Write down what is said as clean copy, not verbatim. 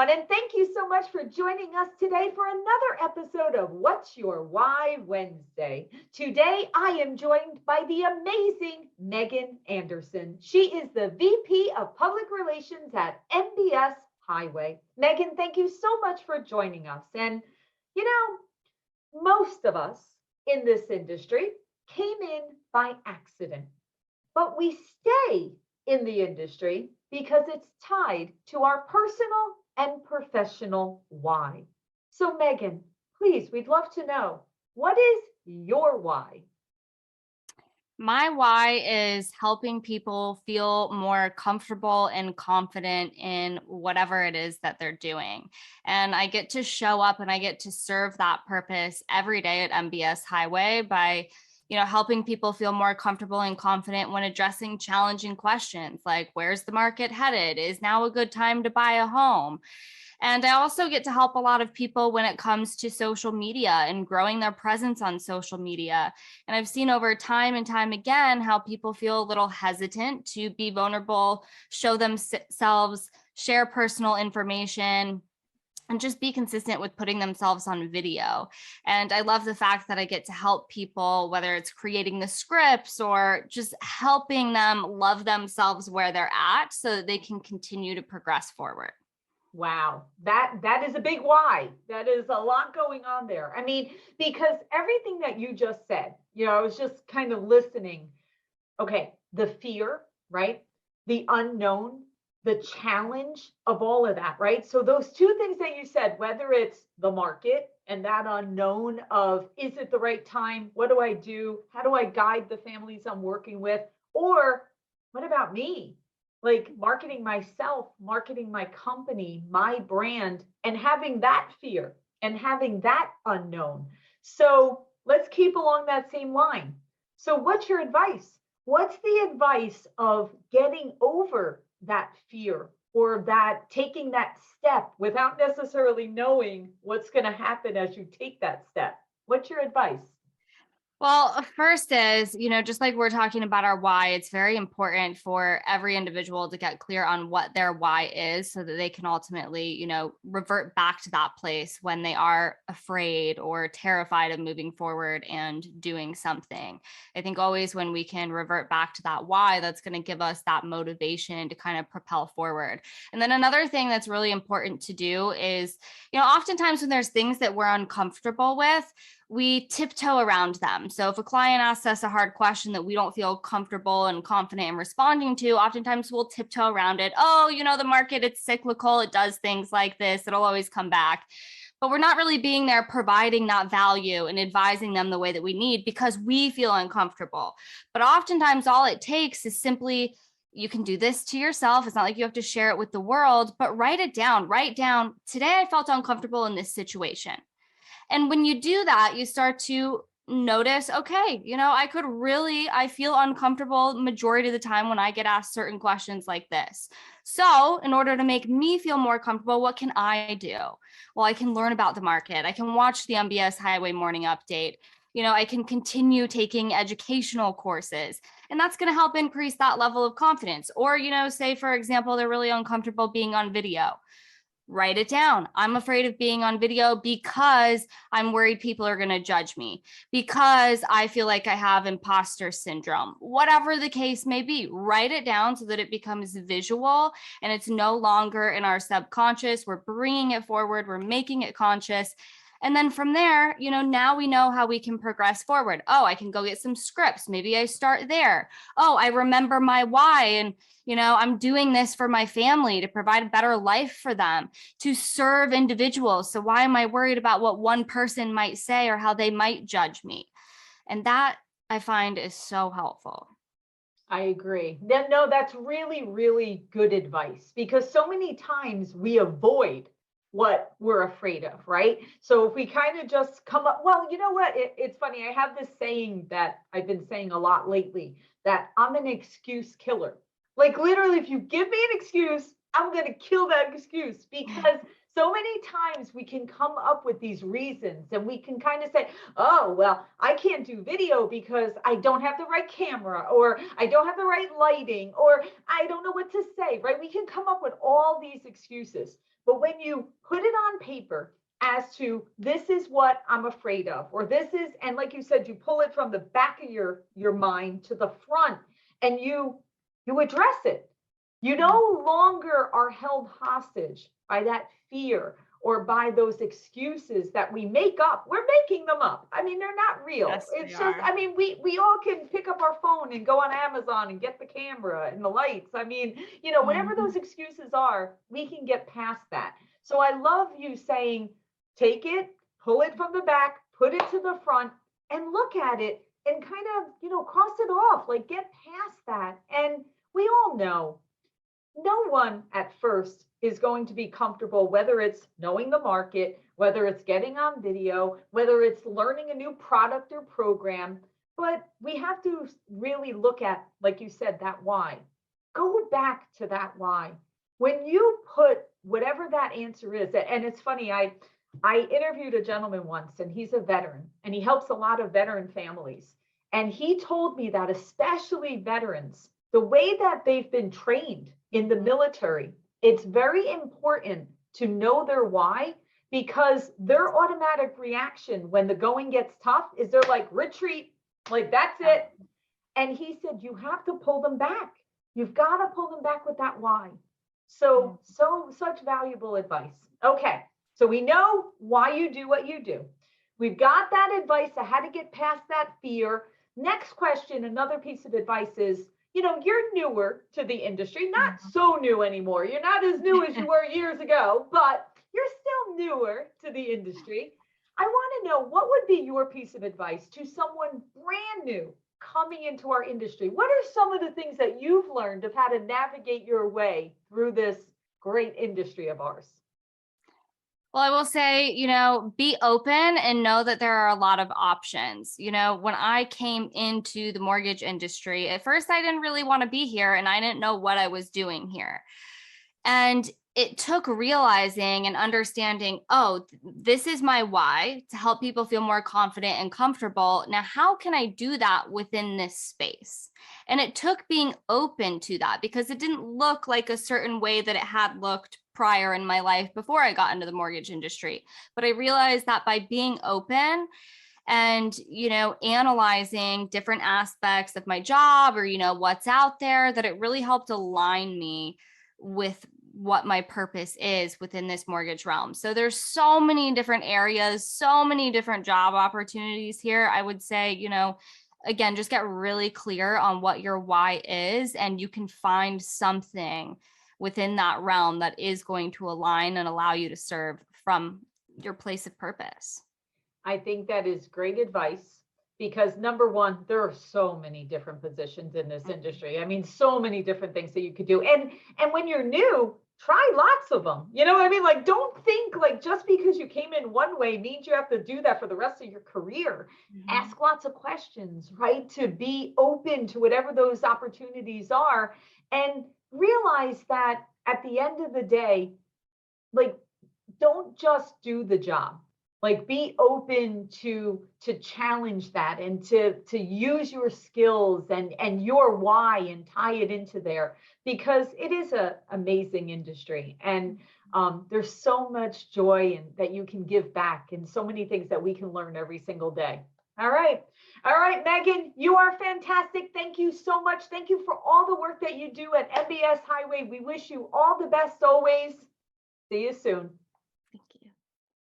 everyone, and thank you so much for joining us today for another episode of What's Your Why Wednesday. Today, I am joined by the amazing Megan Anderson. She is the VP of Public Relations at MBS Highway. Megan, thank you so much for joining us. And, you know, most of us in this industry came in by accident, but we stay in the industry because it's tied to our personal and professional why. So, Megan, please, we'd love to know, what is your why? My why is helping people feel more comfortable and confident in whatever it is that they're doing. And I get to show up and I get to serve that purpose every day at MBS Highway by helping people feel more comfortable and confident when addressing challenging questions like, where's the market headed? Is now a good time to buy a home? And I also get to help a lot of people when it comes to social media and growing their presence on social media. And I've seen over time and time again how people feel a little hesitant to be vulnerable, show themselves, share personal information, and just be consistent with putting themselves on video. And I love the fact that I get to help people, whether it's creating the scripts or just helping them love themselves where they're at so that they can continue to progress forward. Wow, that is a big why. That is a lot going on there. I mean, because everything that you just said, I was just kind of listening. Okay, the fear, right? The unknown, the challenge of all of that, right? So those two things that you said, whether it's the market and that unknown of, is it the right time? What do I do? How do I guide the families I'm working with? Or what about me? Like marketing myself, marketing my company, my brand, and having that fear and having that unknown. So let's keep along that same line. So what's your advice? What's the advice of getting over that fear or that taking that step without necessarily knowing what's going to happen as you take that step? What's your advice? Well, first is, just like we're talking about our why, it's very important for every individual to get clear on what their why is so that they can ultimately, revert back to that place when they are afraid or terrified of moving forward and doing something. I think always when we can revert back to that why, that's going to give us that motivation to kind of propel forward. And then another thing that's really important to do is, oftentimes when there's things that we're uncomfortable with, we tiptoe around them. So if a client asks us a hard question that we don't feel comfortable and confident in responding to, oftentimes we'll tiptoe around it. Oh, the market, it's cyclical. It does things like this. It'll always come back. But we're not really being there providing that value and advising them the way that we need because we feel uncomfortable. But oftentimes all it takes is simply, you can do this to yourself. It's not like you have to share it with the world, but write it down. Write down, today I felt uncomfortable in this situation. And when you do that, you start to notice, okay, I feel uncomfortable majority of the time when I get asked certain questions like this. So in order to make me feel more comfortable, what can I do? Well, I can learn about the market. I can watch the MBS Highway Morning Update. I can continue taking educational courses, and that's going to help increase that level of confidence. Or, say, for example, they're really uncomfortable being on video. Write it down. I'm afraid of being on video because I'm worried people are going to judge me, because I feel like I have imposter syndrome. Whatever the case may be, write it down so that it becomes visual and it's no longer in our subconscious. We're bringing it forward. We're making it conscious. And then from there, now we know how we can progress forward. Oh, I can go get some scripts. Maybe I start there. Oh, I remember my why. And, I'm doing this for my family to provide a better life for them, to serve individuals. So why am I worried about what one person might say or how they might judge me? And that I find is so helpful. I agree. No, that's really, really good advice because so many times we avoid what we're afraid of, right? So if we kind of just come up, well, you know what? It's funny. I have this saying that I've been saying a lot lately that I'm an excuse killer. Like literally, if you give me an excuse, I'm going to kill that excuse because So many times we can come up with these reasons and we can kind of say, oh, well, I can't do video because I don't have the right camera, or I don't have the right lighting, or I don't know what to say, right? We can come up with all these excuses. But when you put it on paper as to this is what I'm afraid of, or this is, and like you said, you pull it from the back of your mind to the front and you address it. You no longer are held hostage by that fear or by those excuses that we make up. We're making them up. I mean, they're not real. Yes, It's they just, are. I mean, we all can pick up our phone and go on Amazon and get the camera and the lights. I mean, whatever those excuses are, we can get past that. So I love you saying, take it, pull it from the back, put it to the front, and look at it and kind of, cross it off, like get past that. And we all know no one at first is going to be comfortable, whether it's knowing the market, whether it's getting on video, whether it's learning a new product or program. But we have to really look at, like you said, that why. Go back to that why. When you put whatever that answer is, and it's funny, I interviewed a gentleman once, and he's a veteran, and he helps a lot of veteran families. And he told me that especially veterans, the way that they've been trained in the military, it's very important to know their why, because their automatic reaction when the going gets tough is they're like, retreat, like that's it. And he said, you have to pull them back. You've got to pull them back with that why. So such valuable advice. Okay, so we know why you do what you do. We've got that advice on how to get past that fear. Next question, another piece of advice is, you're newer to the industry, not so new anymore. You're not as new as you were years ago, but you're still newer to the industry. I want to know, what would be your piece of advice to someone brand new coming into our industry? What are some of the things that you've learned of how to navigate your way through this great industry of ours? Well, I will say, be open and know that there are a lot of options. When I came into the mortgage industry, at first I didn't really want to be here and I didn't know what I was doing here. And it took realizing and understanding, oh, this is my why, to help people feel more confident and comfortable. Now, how can I do that within this space? And it took being open to that, because it didn't look like a certain way that it had looked prior in my life before I got into the mortgage industry. But I realized that by being open and, analyzing different aspects of my job or, what's out there, that it really helped align me with what my purpose is within this mortgage realm. So there's so many different areas, so many different job opportunities here. I would say, again, just get really clear on what your why is, and you can find something within that realm that is going to align and allow you to serve from your place of purpose. I think that is great advice, because number one, there are so many different positions in this industry. I mean, so many different things that you could do. And when you're new, try lots of them. You know what I mean? Like, don't think like just because you came in one way means you have to do that for the rest of your career. Ask lots of questions, right? To be open to whatever those opportunities are, and realize that at the end of the day, like, don't just do the job. Like, be open to challenge that, and to use your skills and your why and tie it into there, because it is an amazing industry. And there's so much joy that you can give back, and so many things that we can learn every single day. All right, Megan, you are fantastic. Thank you so much. Thank you for all the work that you do at MBS Highway. We wish you all the best always. See you soon.